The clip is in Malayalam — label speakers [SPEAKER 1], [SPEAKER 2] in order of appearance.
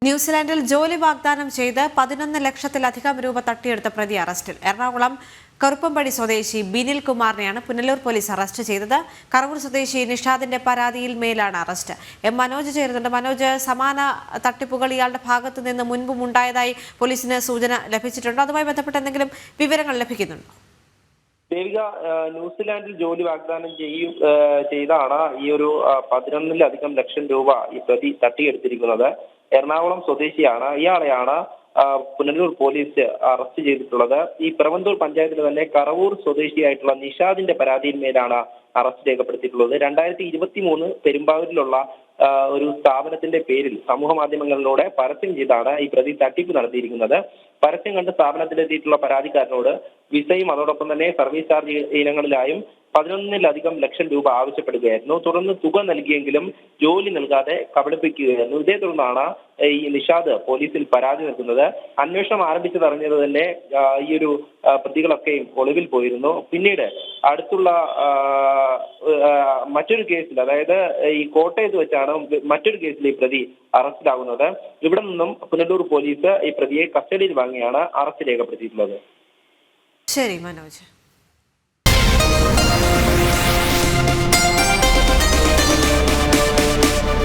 [SPEAKER 1] ന്യൂസിലാൻഡിൽ ജോലി വാഗ്ദാനം ചെയ്ത് 11 ലക്ഷത്തിലധികം രൂപ തട്ടിയെടുത്ത പ്രതി അറസ്റ്റിൽ. എറണാകുളം കറുപ്പമ്പടി സ്വദേശി ബിനിൽ കുമാറിനെയാണ് പുനലൂർ പോലീസ് അറസ്റ്റ് ചെയ്തത്. കറവൂർ സ്വദേശി നിഷാദിന്റെ പരാതിയിൽ മേലാണ് അറസ്റ്റ്. മനോജ് ചേരുന്നുണ്ട്. മനോജ്, സമാന തട്ടിപ്പുകൾ ഇയാളുടെ ഭാഗത്തു നിന്ന് മുൻപും ഉണ്ടായതായി പോലീസിന് സൂചന ലഭിച്ചിട്ടുണ്ടോ? അതുമായി ബന്ധപ്പെട്ട് എന്തെങ്കിലും വിവരങ്ങൾ ലഭിക്കുന്നുണ്ടോ?
[SPEAKER 2] ദേവിക, ന്യൂസിലാൻഡിൽ ജോലി വാഗ്ദാനം ചെയ്താണ് ഈ ഒരു 11 ലക്ഷം രൂപ ഈ പ്രതി തട്ടിയെടുത്തിരിക്കുന്നത്. എറണാകുളം സ്വദേശിയാണ്. ഇയാളെയാണ് പുനലൂർ പോലീസ് അറസ്റ്റ് ചെയ്തിട്ടുള്ളത്. ഈ പിറവന്തൂർ പഞ്ചായത്തിൽ തന്നെ കറവൂർ സ്വദേശിയായിട്ടുള്ള നിഷാദിന്റെ പരാതിയിന്മേലാണ് അറസ്റ്റ് രേഖപ്പെടുത്തിയിട്ടുള്ളത്. 2023 പെരുമ്പാവൂരിലുള്ള ഒരു സ്ഥാപനത്തിന്റെ പേരിൽ സമൂഹ മാധ്യമങ്ങളിലൂടെ പരസ്യം ചെയ്താണ് ഈ പ്രതി തട്ടിപ്പ് നടത്തിയിരിക്കുന്നത്. പരസ്യം കണ്ട് സ്ഥാപനത്തിലെത്തിയിട്ടുള്ള പരാതിക്കാരനോട് വിസയും അതോടൊപ്പം തന്നെ സർവീസ് ചാർജ് ഇനങ്ങളിലായും 11 ലക്ഷം രൂപ ആവശ്യപ്പെടുകയായിരുന്നു. തുടർന്ന് തുക നൽകിയെങ്കിലും ജോലി നൽകാതെ കബളിപ്പിക്കുകയായിരുന്നു. ഇതേ തുടർന്നാണ് ഈ നിഷാദ് പോലീസിൽ പരാതി നൽകുന്നത്. അന്വേഷണം ആരംഭിച്ചതറിഞ്ഞത് തന്നെ ഈ ഒരു പ്രതികളൊക്കെയും ഒളിവിൽ പോയിരുന്നു. പിന്നീട് അടുത്തുള്ള മറ്റൊരു കേസിൽ, അതായത് ഈ കോട്ടയത്ത് വെച്ചാണ് മറ്റൊരു കേസിൽ ഈ പ്രതി അറസ്റ്റിലാകുന്നത്. ഇവിടെ നിന്നും പുനലൂർ പോലീസ് ഈ പ്രതിയെ കസ്റ്റഡിയിൽ വാങ്ങിയാണ് അറസ്റ്റ് രേഖപ്പെടുത്തിയിട്ടുള്ളത്.
[SPEAKER 1] ശരി മനോജ്.